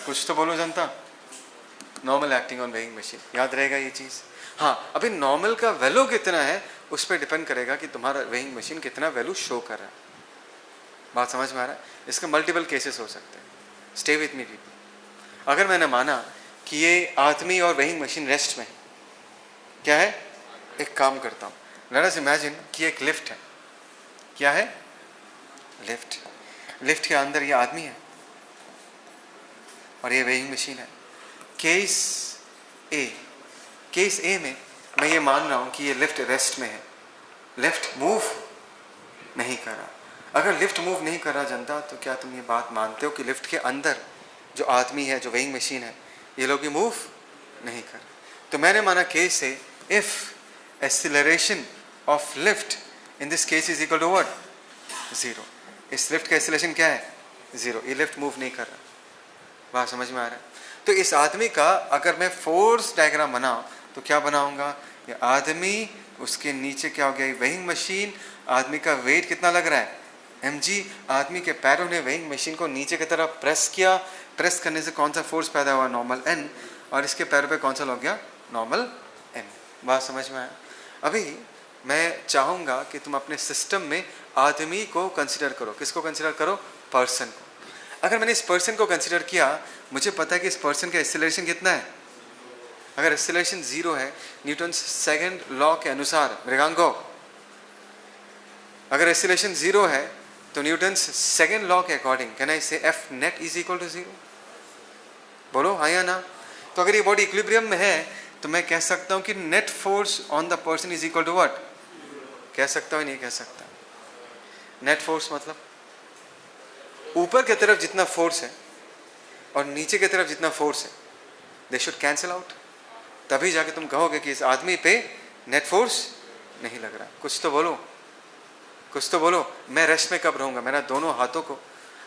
कुछ तो बोलो जनता. Normal acting on weighing machine, याद रहेगा ये चीज़. हाँ, अभी नॉर्मल का वैल्यू कितना है उस पर डिपेंड करेगा कि तुम्हारा वेइंग मशीन कितना वैल्यू शो कर रहा है. बात समझ में आ रहा है? इसके मल्टीपल केसेस हो सकते हैं. Stay with me people. अगर मैंने माना कि ये आदमी और वेइंग मशीन रेस्ट में क्या है, एक काम करता हूँ. लेट अस इमेजिन कि एक लिफ्ट है. क्या है? लिफ्ट. लिफ्ट के अंदर ये आदमी है और ये वेइंग मशीन है. केस ए में मैं ये मान रहा हूँ कि ये लिफ्ट रेस्ट में है, लिफ्ट मूव नहीं कर रहा. अगर लिफ्ट मूव नहीं कर रहा जनता, तो क्या तुम ये बात मानते हो कि लिफ्ट के अंदर जो आदमी है, जो वेइंग मशीन है, ये लोग भी मूव नहीं कर रहे? तो मैंने माना केस से if acceleration of lift in this case is equal to what? 0. इस लिफ्ट का एक्सीलरेशन क्या है? 0. ये लिफ्ट मूव नहीं कर रहा. बात समझ में आ रहा है? तो इस आदमी का अगर मैं फोर्स डायग्राम बनाऊं तो क्या बनाऊंगा? ये आदमी, उसके नीचे क्या हो गया? ये वेइंग मशीन. आदमी का वेट कितना लग रहा है? mg. आदमी के पैरों ने वेइंग मशीन को नीचे की तरफ प्रेस किया. प्रेस करने से कौन सा फोर्स पैदा हुआ? Normal n. और इसके पैरों पे कौन सा लग गया? Normal n. बात समझ में आया? अभी मैं चाहूँगा कि तुम अपने सिस्टम में आदमी को कंसिडर करो. किसको कंसिडर करो? पर्सन को. अगर मैंने इस पर्सन को कंसिडर किया, मुझे पता है कि इस पर्सन का एक्सीलरेशन कितना है. अगर एक्सीलरेशन 0 है, न्यूटन सेकंड लॉ के अनुसार, मृगांको, अगर एक्सीलरेशन 0 है तो न्यूटन सेकंड लॉ के according can I say f net is equal to 0? बोलो हाँ या ना? तो अगर ये बॉडी इक्विलिब्रियम में है तो मैं कह सकता हूँ कि net force on the person is equal to what? कह सकता हूँ? नहीं कह सकता. नेट फोर्स मतलब ऊपर की तरफ जितना फोर्स है और नीचे की तरफ जितना फोर्स है, दे शुड कैंसिल आउट. तभी जाके तुम कहोगे कि इस आदमी पे नेट फोर्स नहीं लग रहा. कुछ तो बोलो, कुछ तो बोलो. मैं रेस्ट में कब रहूँगा? मेरा दोनों हाथों को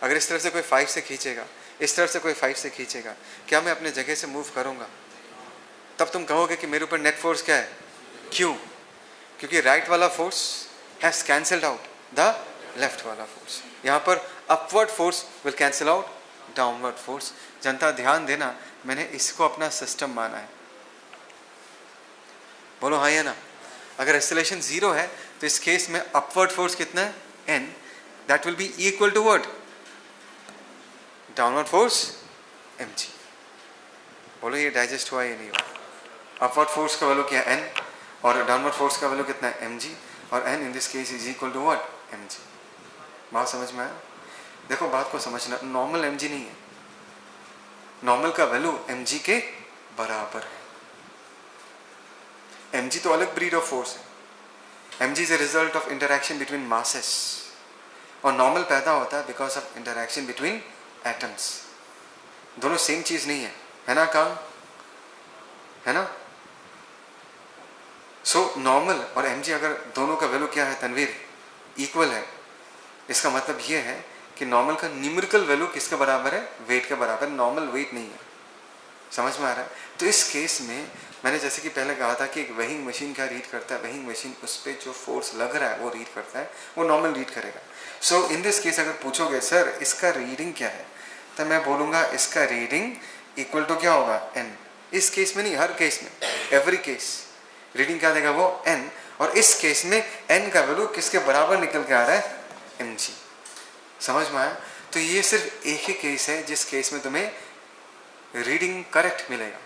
अगर इस तरफ से कोई 5 से खींचेगा, इस तरफ से कोई 5 से खींचेगा, क्या मैं अपने जगह से मूव करूँगा? तब तुम कहोगे कि मेरे ऊपर नेट फोर्स क्या है. क्यों? क्योंकि राइट वाला force has cancelled out the left वाला फोर्स. यहाँ पर upward force will cancel out downward force. जनता ध्यान देना, मैंने इसको अपना सिस्टम माना है. बोलो हाँ या ना? अगर एक्सीलरेशन 0 है तो इस केस में अपवर्ड फोर्स कितना है? n. That will be equal to what? Downward force mg. बोलो ये डाइजेस्ट हुआ या नहीं हुआ? अपवर्ड फोर्स का वैल्यू क्या है? n. और डाउनवर्ड फोर्स का वैल्यू कितना है? mg. और n in this case is equal to what? mg. बात समझ में आया? देखो बात को समझना, नॉर्मल mg नहीं है. नॉर्मल का वैल्यू mg के बराबर है. mg तो अलग ब्रीड ऑफ फोर्स है. mg is a result of interaction between masses. और नॉर्मल पैदा होता है because of interaction between atoms. दोनों सेम चीज नहीं है ना काम? है ना? सो नॉर्मल और mg अगर दोनों का वैल्यू क्या है तनवीर? इक्वल है. इसका मतलब यह है कि नॉर्मल का न्यूमेरिकल वैल्यू किसके बराबर है? वेट के बराबर. नॉर्मल वेट नहीं है. समझ में आ रहा है? तो इस केस में मैंने जैसे कि पहले कहा था कि एक वेइंग मशीन क्या रीड करता है? वेइंग मशीन उस पर जो फोर्स लग रहा है वो रीड करता है, वो नॉर्मल रीड करेगा. सो इन दिस केस अगर पूछोगे सर इसका रीडिंग क्या है, तो मैं बोलूँगा इसका रीडिंग इक्वल टू क्या होगा? n. इस केस में नहीं, हर केस में, एवरी केस रीडिंग क्या देगा? वो n. और इस केस में n का वैल्यू किसके बराबर निकल के आ रहा है? mg. समझ में आया? तो ये सिर्फ एक ही केस है जिस केस में तुम्हें रीडिंग करेक्ट मिलेगा.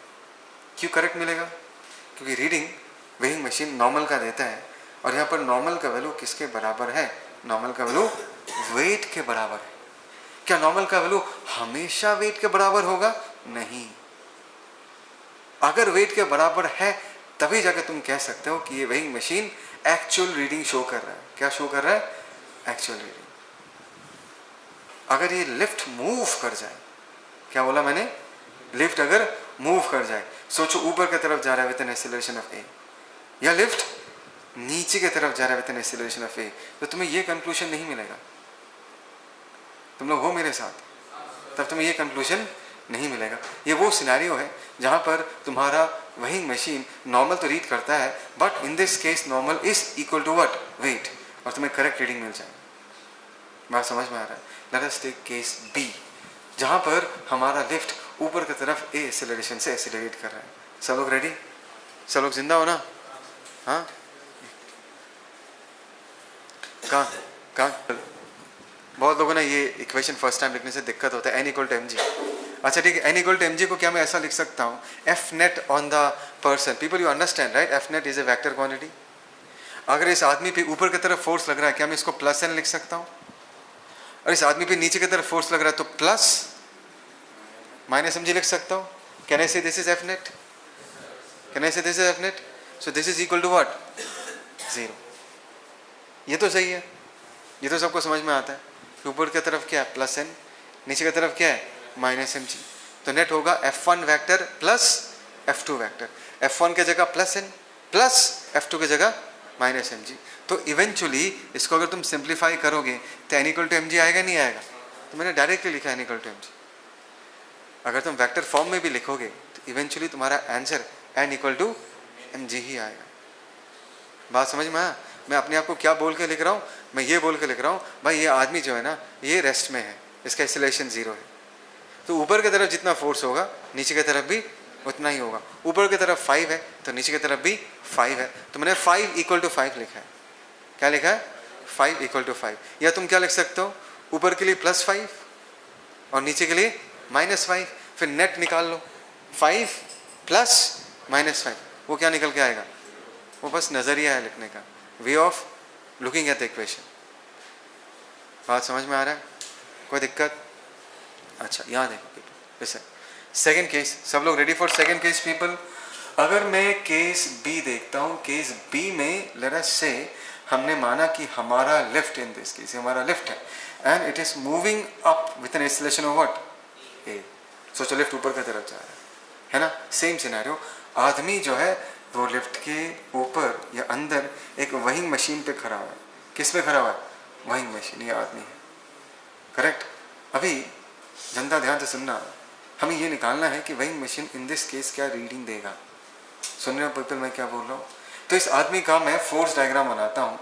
क्यों करेक्ट मिलेगा? क्योंकि रीडिंग वेइंग मशीन नॉर्मल का देता है और यहाँ पर नॉर्मल का वैल्यू किसके बराबर है? नॉर्मल का वैल्यू वेट के बराबर है. क्या नॉर्मल का वैल्यू हमेशा वेट के बराबर होगा? नहीं. अगर वेट के बराबर है तभी जाकर तुम कह सकते हो कि ये weighing machine actual reading show कर रहा है. क्या शो कर रहा है? Actual reading. अगर ये लिफ्ट मूव कर जाए, क्या बोला मैंने? लिफ्ट अगर मूव कर जाए, सोचो ऊपर की तरफ जा रहा है with an acceleration of a, या लिफ्ट नीचे की तरफ जा रहा है with an acceleration of a, तो तुम्हें ये कंक्लूजन नहीं मिलेगा। तुम लोग हो मेरे साथ? तब तुम्हें ये कंक्लूजन नहीं मिलेगा। ये वो सिनेरियो है जहाँ पर तुम्हारा वही मशीन नॉर्मल तो रीड करता है, but in this case normal is equal to what? Weight, और तुम्हें करेक्ट रीडिंग मिल जाएगी। बात समझ में आ रहा है? Let us take case b, जहाँ पर हमारा लिफ्ट ऊपर की तरफ ए एक्सेलरेशन से एक्सेलरेट कर रहा है। सब लोग रेडी? सब लोग जिंदा हो ना? हाँ, कहाँ बहुत लोगों ने ये इक्वेशन फर्स्ट टाइम लिखने से दिक्कत होता है, n equal to M g. अच्छा ठीक है, n equal to M g को क्या मैं ऐसा लिख सकता हूँ, f net on the person. People you understand right? F net is a vector quantity. अगर इस आदमी पे ऊपर की तरफ फोर्स लग रहा है, क्या मैं इसको प्लस एन लिख सकता हूँ? और इस आदमी पे नीचे की तरफ फोर्स लग रहा है तो प्लस माइनस एम जी लिख सकता हूँ। Can I say this is F net? Can I say this is F net? So this is equal to what? 0। ये तो सही है, ये तो सबको समझ में आता है। ऊपर की तरफ क्या है? प्लस एन, नीचे की तरफ क्या है? Minus m g. तो नेट होगा F1 vector plus F2 vector. F1 की जगह प्लस एन प्लस F2 की जगह माइनस एम जी। तो इवेंचुअली इसको अगर तुम सिंप्लीफाई करोगे तो n equal to M g आएगा, नहीं आएगा? तो मैंने डायरेक्टली लिखा n equal to M g. अगर तुम वेक्टर फॉर्म में भी लिखोगे तो इवेंचुअली तुम्हारा answer N equal to M G ही आएगा। बात समझ में आया? मैं अपने आप को क्या बोल के लिख रहा हूँ? मैं ये बोल के लिख रहा हूँ भाई ये आदमी जो है ना, ये रेस्ट में है, इसका एक्सेलरेशन 0 है। तो ऊपर की तरफ जितना फोर्स होगा नीचे की तरफ भी उतना ही होगा। ऊपर की तरफ 5 है तो नीचे की तरफ भी 5 है। तो मैंने 5 इक्वल टू 5 लिखा है। क्या लिखा है? 5 इक्वल टू 5। या तुम क्या लिख सकते हो? ऊपर के लिए +5 और नीचे के लिए -5। फिर नेट निकाल लो, 5 प्लस -5, वो क्या निकल के आएगा? वो बस नज़रिया है लिखने का, way of looking at the equation. बात समझ में आ रहा है? कोई दिक्कत? अच्छा यहाँ देखो जैसे सेकेंड केस, सब लोग ready for second case people? अगर मैं केस बी देखता हूँ, केस बी में लेट अस से हमने माना कि हमारा लिफ्ट, इन दिस केस हमारा लिफ्ट है and it is moving up with an acceleration of what? A. सोचो लिफ्ट ऊपर की तरफ जा रहा है ना? सेम सिनेरियो, आदमी जो है वो लिफ्ट के ऊपर या अंदर एक वहींग मशीन पे खड़ा हुआ है। किस पे खड़ा हुआ है? वहींग मशीन, ये आदमी है, करेक्ट? अभी जनता ध्यान से सुनना, हमें ये निकालना है कि वहींग मशीन इन दिस केस क्या रीडिंग देगा। सुन रहे हो पीपल मैं क्या बोल रहा हूँ? तो इस आदमी का मैं फोर्स डायग्राम बनाता हूँ।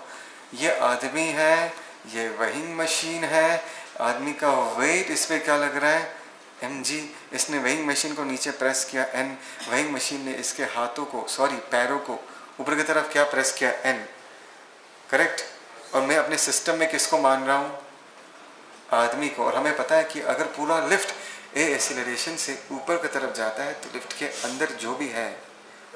ये आदमी है, ये वहींग मशीन है, आदमी का वेट इस पर क्या लग रहा है? mg। इसने वहींग मशीन को नीचे प्रेस किया n, वहींग मशीन ने इसके हाथों को, सॉरी पैरों को ऊपर की तरफ क्या प्रेस किया? n, correct? और मैं अपने सिस्टम में किसको मान रहा हूँ? आदमी को। और हमें पता है कि अगर पूरा लिफ्ट ए एक्सीलरेशन से ऊपर की तरफ जाता है तो लिफ्ट के अंदर जो भी है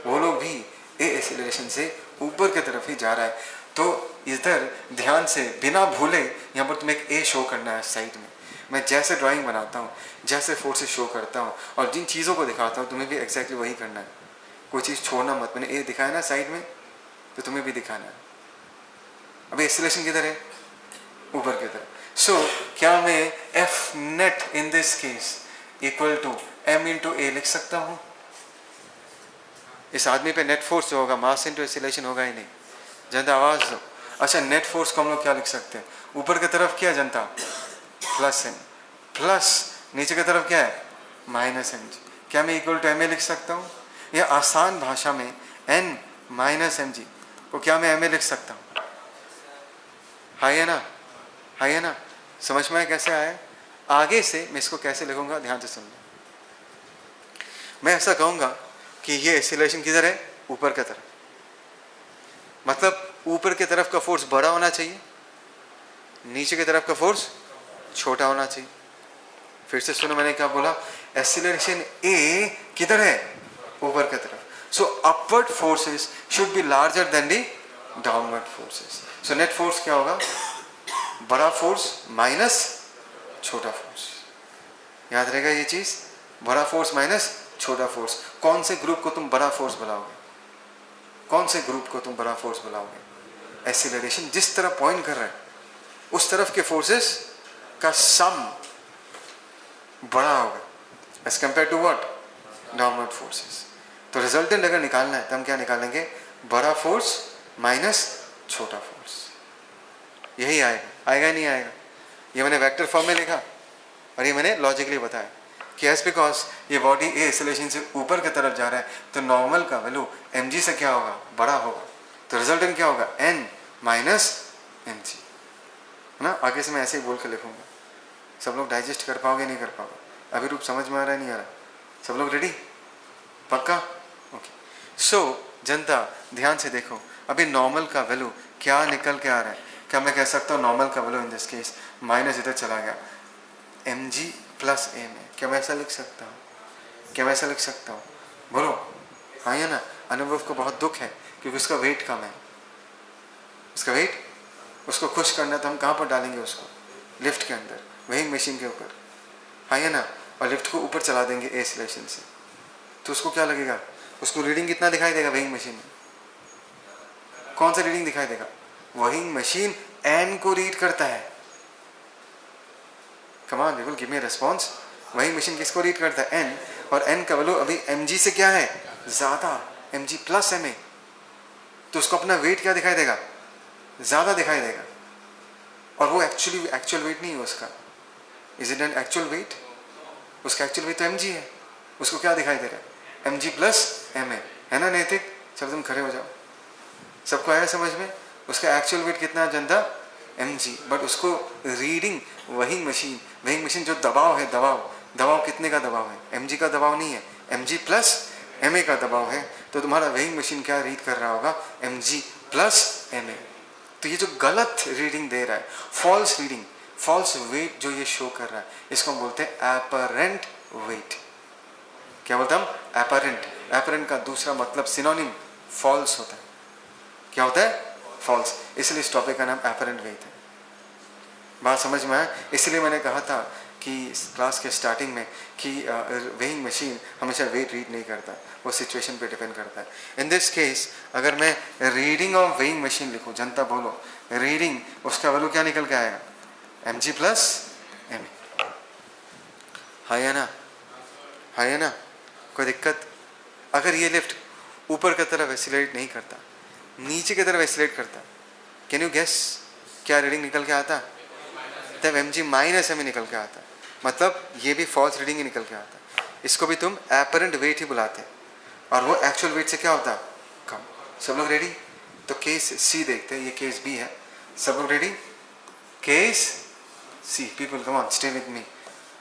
वो लोग भी ए एक्सीलरेशन से ऊपर की तरफ ही जा रहा है। तो इधर ध्यान से बिना भूले यहाँ पर तुम्हें एक ए शो करना है साइड में। मैं जैसे ड्राइंग बनाता हूँ, जैसे फोर्सेस शो करता हूँ और जिन चीज़ों को दिखाता हूँ तुम्हें भी एक्जैक्टली वही करना है। कोई चीज़ छोड़ना मत। मैंने ए दिखाया ना साइड में, तो तुम्हें भी दिखाना है। अभी एक्सीलरेशन किधर है? ऊपर की तरफ। सो क्या मैं F net in this case equal to M into A लिख सकता हूँ? इस आदमी पे नेट फोर्स जो होगा मास इंटू एक्सीलरेशन होगा ही नहीं। जनता आवाज़ दो। अच्छा नेट फोर्स को हम लोग क्या लिख सकते हैं? ऊपर की तरफ क्या जनता? प्लस एन, प्लस नीचे की तरफ क्या है? Minus m g. क्या मैं इक्वल टू एम ए लिख सकता हूँ? या आसान भाषा में एन माइनस एम जी को क्या मैं एम ए लिख सकता हूँ? हाई है ना? हाई है ना? समझ में आया कैसे आया? आगे से मैं इसको कैसे लिखूंगा ध्यान से सुनना। मैं ऐसा कहूँगा कि ये एक्सीलरेशन किधर है? ऊपर की तरफ। मतलब ऊपर की तरफ का फोर्स बड़ा होना चाहिए, नीचे की तरफ का फोर्स छोटा होना चाहिए। फिर से सुनो मैंने क्या बोला? एक्सीलरेशन ए किधर है? ऊपर की तरफ। So upward forces should be larger than the downward forces. So net force क्या होगा? बड़ा फोर्स माइनस छोटा फोर्स। याद रहेगा ये चीज? बड़ा फोर्स माइनस छोटा फोर्स। कौन से ग्रुप को तुम बड़ा फोर्स बुलाओगे? कौन से ग्रुप को तुम बड़ा फोर्स बुलाओगे? एक्सीलरेशन जिस तरफ पॉइंट कर रहा है उस तरफ के फोर्सेस का सम बड़ा होगा as compare to what? Downward forces. तो रिजल्टेंट अगर निकालना है तो हम क्या निकालेंगे? बड़ा फोर्स माइनस छोटा फोर्स, यही आएगा, आएगा नहीं आएगा? ये मैंने वेक्टर फॉर्म में लिखा और ये मैंने लॉजिकली बताया कि एज बिकॉज ये बॉडी ए एक्सेलरेशन से ऊपर की तरफ जा रहा है तो नॉर्मल का वैल्यू mg से क्या होगा, बड़ा होगा, तो रिजल्टेंट क्या होगा, n माइनस mg, है ना? आगे से मैं ऐसे ही बोल के लिखूंगा, सब लोग डाइजेस्ट कर पाओगे नहीं कर पाओगे? अभी रूप समझ में आ रहा है नहीं आ रहा? सब लोग रेडी? पक्का? ओके। सो जनता ध्यान से देखो, अभी नॉर्मल का वैल्यू क्या निकल के आ रहा है? क्या मैं कह सकता हूँ नॉर्मल का value in this case minus इधर चला गया mg प्लस a में? क्या मैं ऐसा लिख सकता हूँ? क्या मैं ऐसा लिख सकता हूँ? बोलो हाँ या ना? अनुभव को बहुत दुख है क्योंकि उसका वेट कम है, उसका वेट, उसको खुश करना तो हम कहाँ पर डालेंगे उसको? लिफ्ट के अंदर, वेइंग मशीन के ऊपर, हाँ या ना? और लिफ्ट को ऊपर चला देंगे ए एक्सेलरेशन से, तो उसको क्या लगेगा? उसको रीडिंग कितना दिखाई देगा वेइंग मशीन में? कौन सा रीडिंग दिखाई देगा? वेइंग मशीन एन को रीड करता है। Come on people, give me a response. Weighing machine किसको रीड करता है? एन, और एन का वैल्यू अभी mg से क्या है, ज्यादा, mg प्लस ma, तो उसको अपना वेट क्या दिखाई देगा? ज्यादा दिखाई देगा, और वो एक्चुअल वेट नहीं है उसका। Is it an actual wait? उसका एक्चुअल वेट तो mg है, उसको क्या दिखाई दे रहा है? mg प्लस ma, है ना नैतिक? चलो तुम खड़े हो जाओ, सबको आया समझ में? उसका एक्चुअल वेट कितना है जनता? mg, बट उसको रीडिंग वेइंग मशीन जो दबाव है, दबाव कितने का दबाव है? mg का दबाव नहीं है, mg प्लस ma का दबाव है, तो तुम्हारा वेइंग मशीन क्या रीड कर रहा होगा? mg plus ma। तो ये जो गलत रीडिंग दे रहा है, फॉल्स रीडिंग, फॉल्स वेट जो ये शो कर रहा है, इसको हम बोलते हैं एपरेंट वेट। क्या बोलते हैं हम? एपरेंट। एपरेंट का दूसरा मतलब सिनोनिम फॉल्स होता है। क्या होता है? फॉल्स। इसलिए इस टॉपिक का नाम एपरेंट वेट है। बात समझ में आया? इसलिए मैंने कहा था कि क्लास के स्टार्टिंग में कि वेइंग मशीन हमेशा वेट रीड नहीं करता, वो सिचुएशन पे डिपेंड करता है। इन दिस केस अगर मैं रीडिंग ऑफ वेइंग मशीन लिखूं, जनता बोलो रीडिंग, उसका वैल्यू क्या निकल के आएगा? mg plus ma। हाँ या ना? हाँ या ना? कोई दिक्कत? अगर ये लिफ्ट ऊपर की तरफ एक्सीलरेट नहीं करता, नीचे की तरफ एक्सीलरेट करता, कैन यू गेस क्या रीडिंग निकल के आता? तब mg माइनस ma निकल के आता, मतलब ये भी फॉल्स रीडिंग ही निकल के आता। इसको भी तुम एपरेंट वेट ही बुलाते, और वो एक्चुअल वेट से क्या होता? कम। सब लोग रेडी? तो केस सी देखते हैं, ये केस बी है। सब लोग ready? Case C, people come on stay with me,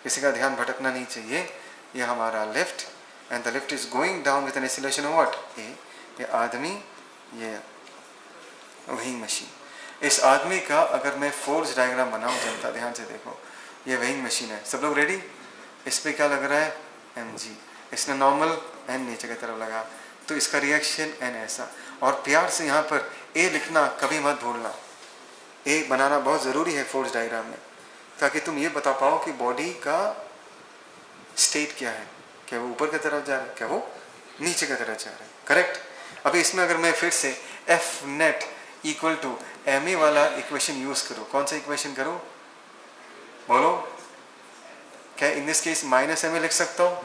किसी का ध्यान भटकना नहीं चाहिए। ये हमारा lift, and the lift is going down with an acceleration of what? A. ये आदमी, ये वेइंग मशीन। इस आदमी का अगर मैं फोर्स डायग्राम बनाऊं, जनता ध्यान से देखो, ये वेइंग मशीन है। सब लोग रेडी? इस पे क्या लग रहा है? mg। इसने नॉर्मल n नीचे की तरफ लगा, तो इसका रिएक्शन n ऐसा। और प्यार से यहाँ पर a लिखना कभी मत भूलना, a बनाना बहुत ज़रूरी है फोर्स डायग्राम में, ताकि तुम ये बता पाओ कि बॉडी का स्टेट क्या है, क्या वो ऊपर की तरफ जा रहा है, क्या वो नीचे की तरफ जा रहा है। करेक्ट? अभी इसमें अगर मैं फिर से f net equal to ma वाला इक्वेशन यूज करूँ, कौन सा इक्वेशन करूँ? बोलो। क्या in this case minus ma लिख सकता हूँ?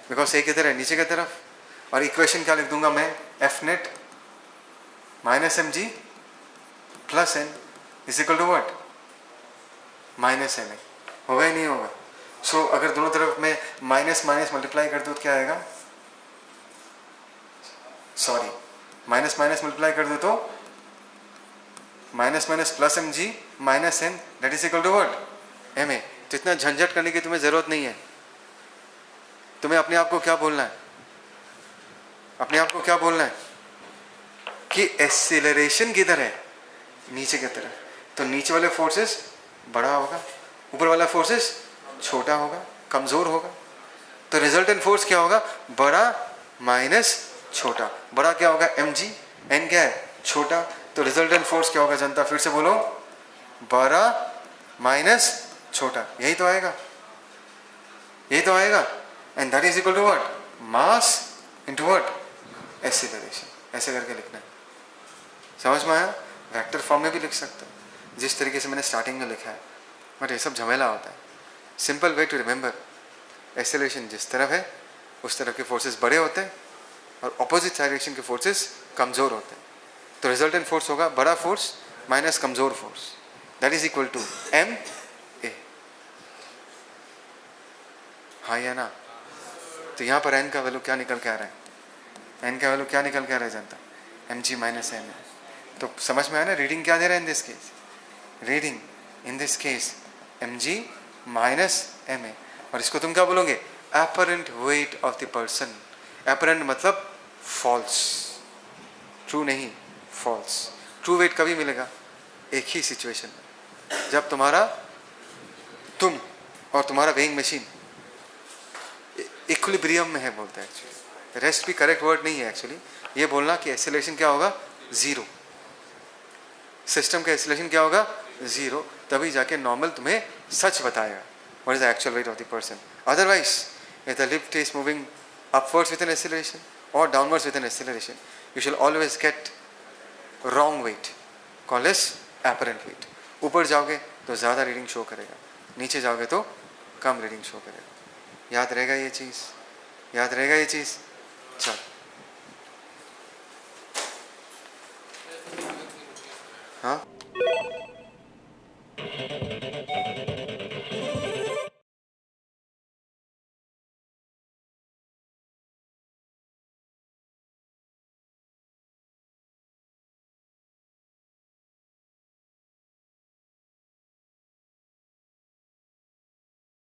बिकॉज ए किधर है? नीचे की तरफ। और इक्वेशन क्या लिख दूंगा मैं? F net minus mg plus n is equal to what? Minus ma। होगा ही नहीं होगा? सो अगर दोनों तरफ में माइनस माइनस मल्टीप्लाई कर दूँ तो क्या आएगा? सॉरी, माइनस माइनस मल्टीप्लाई कर दो तो minus minus plus mg minus n that is equal to what? ma। तो इतना झंझट करने की तुम्हें जरूरत नहीं है। तुम्हें अपने आप को क्या बोलना है? अपने आप को क्या बोलना है? कि एक्सीलरेशन किधर है? नीचे की तरफ। तो नीचे वाले फोर्सेस बड़ा होगा, ऊपर वाला फोर्सेस छोटा होगा, कमजोर होगा। तो रिजल्टेंट फोर्स क्या होगा? बड़ा माइनस छोटा। बड़ा क्या होगा? mg, n क्या है? छोटा। तो रिजल्टेंट फोर्स क्या होगा जनता? फिर से बोलो, बड़ा माइनस छोटा। यही तो आएगा, यही तो आएगा। And that is equal to what? Mass into what? Acceleration. ऐसे करके लिखना है। समझ में आया? वेक्टर फॉर्म में भी लिख सकते हो जिस तरीके से मैंने स्टार्टिंग में लिखा है, बट ये सब झमेला होता है। Simple way to remember, acceleration जिस तरफ है उस तरफ के फोर्सेस बड़े होते हैं और ऑपोजिट डायरेक्शन के फोर्सेस कमज़ोर होते हैं। तो रिजल्टेंट फोर्स होगा बड़ा फोर्स माइनस कमजोर force, that is equal to m a. हाँ या ना? तो यहाँ पर एन का वैल्यू क्या निकल के आ रहा है? एन का वैल्यू क्या निकल के आ रहा है जनता? M g minus m a. तो समझ में आया ना रीडिंग क्या दे रहा है in this case? Reading in this case m g minus m a. और इसको तुम क्या बोलोगे? Apparent weight of the person. Apparent मतलब फॉल्स, ट्रू नहीं, फॉल्स। ट्रू वेट कभी मिलेगा? एक ही सिचुएशन में, जब तुम और तुम्हारा वेइंग मशीन इक्विलिब्रियम में है बोलते हैं एक्चुअली। रेस्ट भी करेक्ट वर्ड नहीं है एक्चुअली, ये बोलना कि एक्सेलरेशन क्या होगा? जीरो। सिस्टम का एक्सेलरेशन क्या होगा? जीरो। तभी जाके नॉर्मल तुम्हें सच बताएगा what is the actual wait of the person. Otherwise if the lift is moving upwards with an acceleration or downwards with an acceleration, you shall always get wrong weight called as apparent weight. ऊपर जाओगे तो ज़्यादा reading show करेगा, नीचे जाओगे तो कम reading show करेगा। याद रहेगा ये चीज़? याद रहेगा ये चीज़? चल हाँ